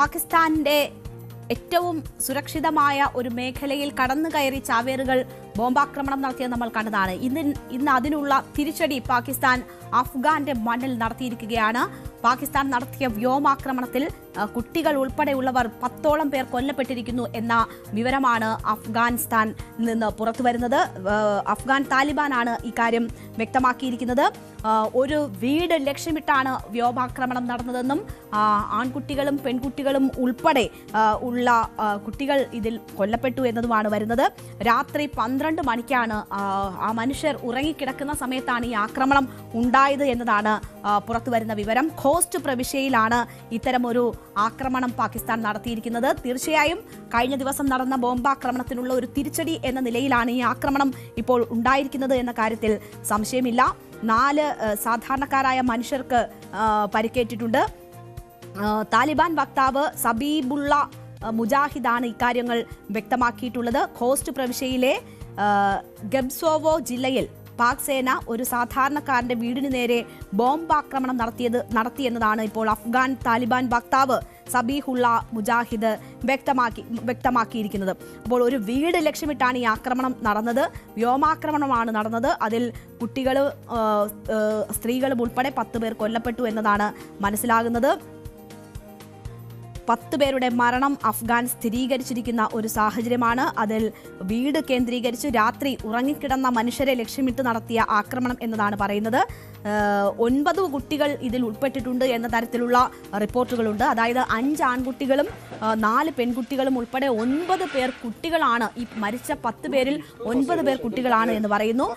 പാകിസ്ഥാന്റെ ഏറ്റവും സുരക്ഷിതമായ ഒരു മേഖലയിൽ കടന്നു കയറി ചാവേറുകൾ ബോംബാക്രമണം നടത്തിയത് നമ്മൾ കണ്ടതാണ്. ഇന്ന് അതിനുള്ള തിരിച്ചടി പാകിസ്ഥാൻ അഫ്ഗാന്റെ മണ്ണിൽ നടത്തിയിരിക്കുകയാണ്. പാകിസ്ഥാൻ നടത്തിയ വ്യോമാക്രമണത്തിൽ കുട്ടികൾ ഉൾപ്പെടെയുള്ളവർ 10ഓളം പേർ കൊല്ലപ്പെട്ടിരിക്കുന്നു എന്ന വിവരമാണ് അഫ്ഗാനിസ്ഥാനിൽ നിന്ന് പുറത്തുവരുന്നത്. അഫ്ഗാൻ താലിബാനാണ് ഇക്കാര്യം വ്യക്തമാക്കിയിരിക്കുന്നത്. ഒരു വീട് ലക്ഷ്യമിട്ടാണ് വ്യോമാക്രമണം നടന്നതെന്നും ആൺകുട്ടികളും പെൺകുട്ടികളും ഉൾപ്പെടെ ഉള്ള കുട്ടികൾ ഇതിൽ കൊല്ലപ്പെട്ടു എന്നതുമാണ് വരുന്നത്. രാത്രി 12 മണിക്കാണ് ആ മനുഷ്യർ ഉറങ്ങിക്കിടക്കുന്ന സമയത്താണ് ഈ ആക്രമണം ഉണ്ടായത് എന്നതാണ് പുറത്തുവരുന്ന വിവരം. ഖോസ്റ്റ് പ്രവിശ്യയിലാണ് ഇത്തരമൊരു ആക്രമണം പാകിസ്ഥാൻ നടത്തിയിരിക്കുന്നത്. തീർച്ചയായും കഴിഞ്ഞ ദിവസം നടന്ന ബോംബാക്രമണത്തിനുള്ള ഒരു തിരിച്ചടി എന്ന നിലയിലാണ് ഈ ആക്രമണം ഇപ്പോൾ ഉണ്ടായിരിക്കുന്നത് എന്ന കാര്യത്തിൽ സംശയമില്ല. 4 സാധാരണക്കാരായ മനുഷ്യർക്ക് പരിക്കേറ്റിട്ടുണ്ട്. താലിബാൻ വക്താവ് സബീബുള്ള മുജാഹിദാണ് ഇക്കാര്യങ്ങൾ വ്യക്തമാക്കിയിട്ടുള്ളത്. ഖോസ്റ്റ് പ്രവിശ്യയിലെ ഗബ്സോവോ ജില്ലയിൽ പാക് സേന ഒരു സാധാരണക്കാരന്റെ വീടിന് നേരെ ബോംബാക്രമണം നടത്തിയെന്നതാണ് ഇപ്പോൾ അഫ്ഗാൻ താലിബാൻ വക്താവ് സബീഹുള്ള മുജാഹിദ് വ്യക്തമാക്കിയിരിക്കുന്നത്. അപ്പോൾ ഒരു വീട് ലക്ഷ്യമിട്ടാണ് ഈ ആക്രമണം നടന്നത്. വ്യോമാക്രമണമാണ് നടന്നത്. അതിൽ കുട്ടികളും സ്ത്രീകളും ഉൾപ്പെടെ 10 പേർ കൊല്ലപ്പെട്ടു എന്നതാണ് മനസ്സിലാകുന്നത്. 10 പേരുടെ മരണം അഫ്ഗാൻ സ്ഥിരീകരിച്ചിരിക്കുന്ന ഒരു സാഹചര്യമാണ്. അതിൽ വീട് കേന്ദ്രീകരിച്ച് രാത്രി ഉറങ്ങിക്കിടന്ന മനുഷ്യരെ ലക്ഷ്യമിട്ട് നടത്തിയ ആക്രമണം എന്നതാണ് പറയുന്നത്. 9 കുട്ടികൾ ഇതിൽ ഉൾപ്പെട്ടിട്ടുണ്ട് എന്ന തരത്തിലുള്ള റിപ്പോർട്ടുകളുണ്ട്. അതായത് 5 ആൺകുട്ടികളും 4 പെൺകുട്ടികളും ഉൾപ്പെടെ 9 പേർ കുട്ടികളാണ്. ഈ മരിച്ച 10 പേരിൽ 9 പേർ കുട്ടികളാണ് എന്ന് പറയുന്നു.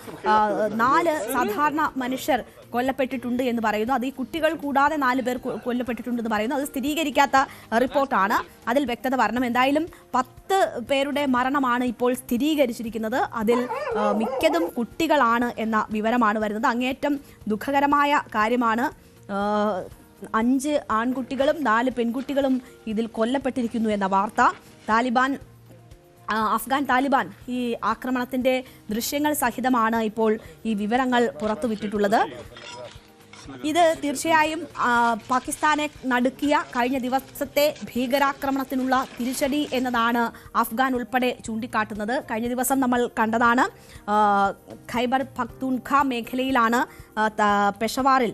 4 സാധാരണ മനുഷ്യർ കൊല്ലപ്പെട്ടിട്ടുണ്ട് എന്ന് പറയുന്നു. അത് ഈ കുട്ടികൾ കൂടാതെ 4 പേർ കൊല്ലപ്പെട്ടിട്ടുണ്ടെന്ന് പറയുന്നു. അത് സ്ഥിരീകരിക്കാത്ത റിപ്പോർട്ടാണ്. അതിൽ വ്യക്തത വരണം. എന്തായാലും 10 പേരുടെ മരണമാണ് ഇപ്പോൾ സ്ഥിരീകരിച്ചിരിക്കുന്നത്. അതിൽ മിക്കതും കുട്ടികളാണ് എന്ന വിവരമാണ് വരുന്നത്. അങ്ങേയറ്റം ദുഃഖകരമായ കാര്യമാണ്. 5 ആൺകുട്ടികളും 4 പെൺകുട്ടികളും ഇതിൽ കൊല്ലപ്പെട്ടിരിക്കുന്നു എന്ന വാർത്ത. അഫ്ഗാൻ താലിബാൻ ഈ ആക്രമണത്തിന്റെ ദൃശ്യങ്ങൾ സഹിതമാണ് ഇപ്പോൾ ഈ വിവരങ്ങൾ പുറത്തുവിട്ടിട്ടുള്ളത്. ഇത് തീർച്ചയായും പാകിസ്ഥാനെ നടുക്കിയ കഴിഞ്ഞ ദിവസത്തെ ഭീകരാക്രമണത്തിനുള്ള തിരിച്ചടി എന്നതാണ് അഫ്ഗാൻ ഉൾപ്പെടെ ചൂണ്ടിക്കാട്ടുന്നത്. കഴിഞ്ഞ ദിവസം നമ്മൾ കണ്ടതാണ്. ഖൈബർ പഖ്തൂൺഖ മേഖലയിലാണ് പെഷവാറിൽ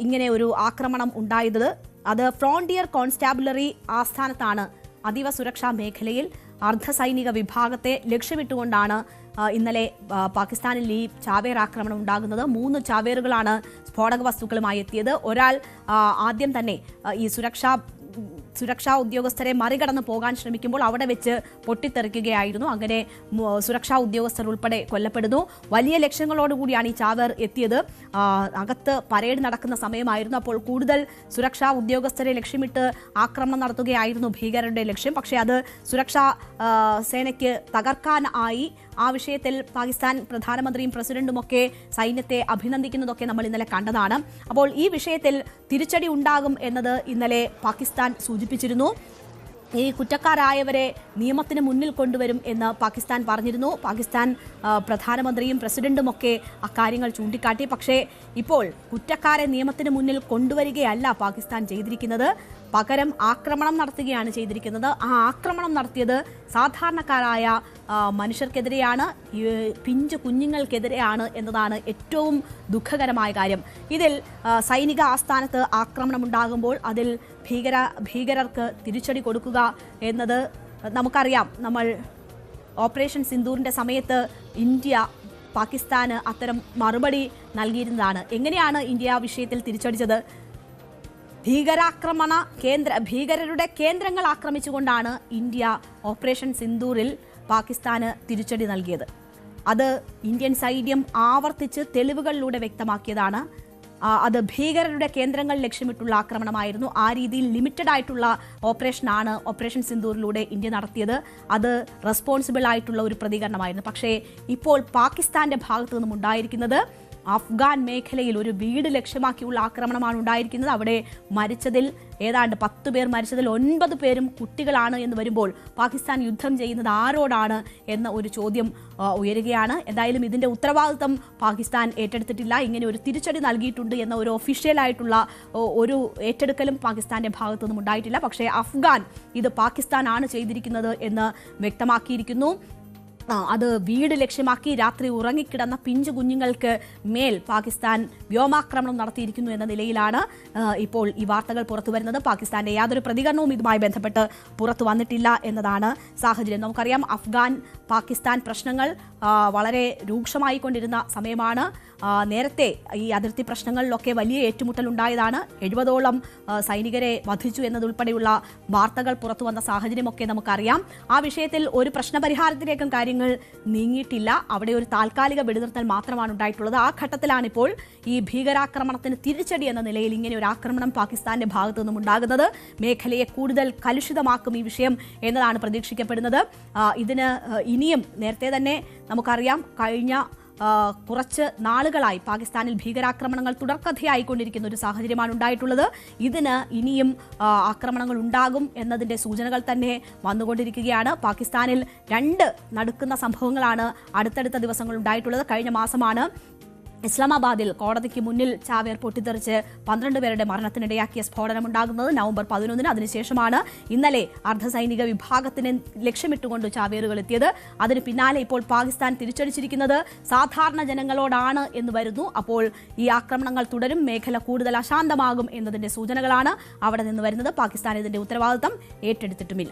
ഇങ്ങനെ ഒരു ആക്രമണം ഉണ്ടായത്. അത് ഫ്രോണ്ടിയർ കോൺസ്റ്റാബുലറി ആസ്ഥാനത്താണ്. അതീവ സുരക്ഷാ മേഖലയിൽ അർദ്ധസൈനിക വിഭാഗത്തെ ലക്ഷ്യമിട്ടുകൊണ്ടാണ് ഇന്നലെ പാകിസ്ഥാനിൽ ഈ ചാവേർ ആക്രമണം ഉണ്ടാകുന്നത്. 3 ചാവേറുകളാണ് സ്ഫോടക വസ്തുക്കളുമായി എത്തിയത്. ഒരാൾ ആദ്യം തന്നെ ഈ സുരക്ഷാ ഉദ്യോഗസ്ഥരെ മറികടന്ന് പോകാൻ ശ്രമിക്കുമ്പോൾ അവിടെ വെച്ച് പൊട്ടിത്തെറിക്കുകയായിരുന്നു. അങ്ങനെ സുരക്ഷാ ഉദ്യോഗസ്ഥർ ഉൾപ്പെടെ കൊല്ലപ്പെടുന്നു. വലിയ ലക്ഷ്യങ്ങളോടുകൂടിയാണ് ഈ ചാവേർ എത്തിയത്. അകത്ത് പരേഡ് നടക്കുന്ന സമയമായിരുന്നു. അപ്പോൾ കൂടുതൽ സുരക്ഷാ ഉദ്യോഗസ്ഥരെ ലക്ഷ്യമിട്ട് ആക്രമണം നടത്തുകയായിരുന്നു ഭീകരരുടെ ലക്ഷ്യം. പക്ഷേ അത് സുരക്ഷാ സേനയ്ക്ക് തകർക്കാൻ ആയി. ആ വിഷയത്തിൽ പാകിസ്ഥാൻ പ്രധാനമന്ത്രിയും പ്രസിഡന്റുമൊക്കെ സൈന്യത്തെ അഭിനന്ദിക്കുന്നതൊക്കെ നമ്മൾ ഇന്നലെ കണ്ടതാണ്. അപ്പോൾ ഈ വിഷയത്തിൽ തിരിച്ചടി ഉണ്ടാകും എന്നത് ഇന്നലെ പാകിസ്ഥാൻ സൂചിപ്പിച്ചിരുന്നു. ഈ കുറ്റക്കാരായവരെ നിയമത്തിന് മുന്നിൽ കൊണ്ടുവരും എന്ന് പാകിസ്ഥാൻ പറഞ്ഞിരുന്നു. പാകിസ്ഥാൻ പ്രധാനമന്ത്രിയും പ്രസിഡന്റുമൊക്കെ അക്കാര്യങ്ങൾ ചൂണ്ടിക്കാട്ടി. പക്ഷേ ഇപ്പോൾ കുറ്റക്കാരെ നിയമത്തിന് മുന്നിൽ കൊണ്ടുവരികയല്ല പാകിസ്ഥാൻ ചെയ്തിരിക്കുന്നത്. പകരം ആക്രമണം നടത്തുകയാണ് ചെയ്തിരിക്കുന്നത്. ആ ആക്രമണം നടത്തിയത് സാധാരണക്കാരായ മനുഷ്യർക്കെതിരെയാണ്, പിഞ്ചു കുഞ്ഞുങ്ങൾക്കെതിരെയാണ് എന്നതാണ് ഏറ്റവും ദുഃഖകരമായ കാര്യം. ഇതിൽ സൈനിക ആസ്ഥാനത്ത് ആക്രമണമുണ്ടാകുമ്പോൾ അതിൽ ഭീകരർക്ക് തിരിച്ചടി കൊടുക്കുക എന്നത് നമുക്കറിയാം. നമ്മൾ ഓപ്പറേഷൻ സിന്ദൂറിൻ്റെ സമയത്ത് ഇന്ത്യ പാകിസ്ഥാന് അത്തരം മറുപടി നൽകിയിരുന്നതാണ്. എങ്ങനെയാണ് ഇന്ത്യ ആ വിഷയത്തിൽ തിരിച്ചടിച്ചത്? ഭീകരരുടെ കേന്ദ്രങ്ങൾ ആക്രമിച്ചുകൊണ്ടാണ് ഇന്ത്യ ഓപ്പറേഷൻ സിന്ദൂറിൽ പാകിസ്ഥാന് തിരിച്ചടി നൽകിയത്. അത് ഇന്ത്യൻ സൈന്യം ആവർത്തിച്ച് തെളിവുകളിലൂടെ വ്യക്തമാക്കിയതാണ്. അത് ഭീകരരുടെ കേന്ദ്രങ്ങൾ ലക്ഷ്യമിട്ടുള്ള ആക്രമണമായിരുന്നു. ആ രീതിയിൽ ലിമിറ്റഡ് ആയിട്ടുള്ള ഓപ്പറേഷനാണ് ഓപ്പറേഷൻ സിന്ദൂറിലൂടെ ഇന്ത്യ നടത്തിയത്. അത് റെസ്പോൺസിബിൾ ആയിട്ടുള്ള ഒരു പ്രതികരണമായിരുന്നു. പക്ഷേ ഇപ്പോൾ പാകിസ്ഥാന്റെ ഭാഗത്തു നിന്നും ഉണ്ടായിരിക്കുന്നത് അഫ്ഗാൻ മേഖലയിൽ ഒരു വീട് ലക്ഷ്യമാക്കിയുള്ള ആക്രമണമാണ് ഉണ്ടായിരിക്കുന്നത്. അവിടെ മരിച്ചതിൽ ഏതാണ്ട് 10 പേർ മരിച്ചതിൽ 9 പേരും കുട്ടികളാണ് എന്ന് വരുമ്പോൾ പാകിസ്ഥാൻ യുദ്ധം ചെയ്യുന്നത് ആരോടാണ് എന്ന ഒരു ചോദ്യം ഉയരുകയാണ്. എന്തായാലും ഇതിന്റെ ഉത്തരവാദിത്തം പാകിസ്ഥാൻ ഏറ്റെടുത്തിട്ടില്ല. ഇങ്ങനെ ഒരു തിരിച്ചടി നൽകിയിട്ടുണ്ട് എന്ന ഒരു ഒഫീഷ്യലായിട്ടുള്ള ഒരു ഏറ്റെടുക്കലും പാകിസ്ഥാന്റെ ഭാഗത്തു നിന്നും ഉണ്ടായിട്ടില്ല. പക്ഷേ അഫ്ഗാൻ ഇത് പാകിസ്ഥാനാണ് ചെയ്തിരിക്കുന്നത് എന്ന് വ്യക്തമാക്കിയിരിക്കുന്നു. അത് വീട് ലക്ഷ്യമാക്കി രാത്രി ഉറങ്ങിക്കിടന്ന പിഞ്ചു കുഞ്ഞുങ്ങൾക്ക് മേൽ പാകിസ്ഥാൻ വ്യോമാക്രമണം നടത്തിയിരിക്കുന്നു എന്ന നിലയിലാണ് ഇപ്പോൾ ഈ വാർത്തകൾ പുറത്തു വരുന്നത്. പാകിസ്ഥാന്റെ യാതൊരു പ്രതികരണവും ഇതുമായി ബന്ധപ്പെട്ട് പുറത്തു വന്നിട്ടില്ല എന്നതാണ് സാഹചര്യം. നമുക്കറിയാം അഫ്ഗാൻ പാകിസ്ഥാൻ പ്രശ്നങ്ങൾ വളരെ രൂക്ഷമായിക്കൊണ്ടിരുന്ന സമയമാണ്. നേരത്തെ ഈ അതിർത്തി പ്രശ്നങ്ങളിലൊക്കെ വലിയ ഏറ്റുമുട്ടൽ ഉണ്ടായതാണ്. 70ഓളം സൈനികരെ വധിച്ചു എന്നതുൾപ്പെടെയുള്ള വാർത്തകൾ പുറത്തു വന്ന സാഹചര്യമൊക്കെ നമുക്കറിയാം. ആ വിഷയത്തിൽ ഒരു പ്രശ്നപരിഹാരത്തിലേക്കും കാര്യങ്ങൾ നീങ്ങിയിട്ടില്ല. അവിടെ ഒരു താൽക്കാലിക വെടിനിർത്തൽ മാത്രമാണ് ഉണ്ടായിട്ടുള്ളത്. ആ ഘട്ടത്തിലാണിപ്പോൾ ഈ ഭീകരാക്രമണത്തിന് തിരിച്ചടി എന്ന നിലയിൽ ഇങ്ങനെ ഒരു ആക്രമണം പാകിസ്ഥാന്റെ ഭാഗത്തു നിന്നും ഉണ്ടാകുന്നത്. മേഖലയെ കൂടുതൽ കലുഷിതമാക്കും ഈ വിഷയം എന്നതാണ് പ്രതീക്ഷിക്കപ്പെടുന്നത്. ഇതിന് ഇനിയും നേരത്തെ തന്നെ നമുക്കറിയാം കഴിഞ്ഞ കുറച്ച് നാളുകളായി പാകിസ്ഥാനിൽ ഭീകരാക്രമണങ്ങൾ തുടർക്കഥയായിക്കൊണ്ടിരിക്കുന്ന ഒരു സാഹചര്യമാണ് ഉണ്ടായിട്ടുള്ളത്. ഇതിന് ഇനിയും ആക്രമണങ്ങൾ ഉണ്ടാകും എന്നതിൻ്റെ സൂചനകൾ തന്നെ വന്നുകൊണ്ടിരിക്കുകയാണ്. പാകിസ്ഥാനിൽ 2 നടുക്കുന്ന സംഭവങ്ങളാണ് അടുത്തടുത്ത ദിവസങ്ങൾ ഉണ്ടായിട്ടുള്ളത്. കഴിഞ്ഞ മാസമാണ് ഇസ്ലാമാബാദിൽ കോടതിക്ക് മുന്നിൽ ചാവേർ പൊട്ടിത്തെറിച്ച് 12 പേരുടെ മരണത്തിനിടയാക്കിയ സ്ഫോടനമുണ്ടാകുന്നത് നവംബർ 11-ന്. അതിനുശേഷമാണ് ഇന്നലെ അർദ്ധസൈനിക വിഭാഗത്തിനെ ലക്ഷ്യമിട്ടുകൊണ്ട് ചാവേറുകൾ എത്തിയത്. അതിന് പിന്നാലെ ഇപ്പോൾ പാകിസ്ഥാൻ തിരിച്ചടിച്ചിരിക്കുന്നത് സാധാരണ ജനങ്ങളോടാണ് എന്ന് വരുന്നു. അപ്പോൾ ഈ ആക്രമണങ്ങൾ തുടരും, മേഖല കൂടുതൽ അശാന്തമാകും എന്നതിന്റെ സൂചനകളാണ് അവിടെ നിന്ന് വരുന്നത്. പാകിസ്ഥാൻ ഇതിന്റെ ഉത്തരവാദിത്തം ഏറ്റെടുത്തിട്ടുമില്ല.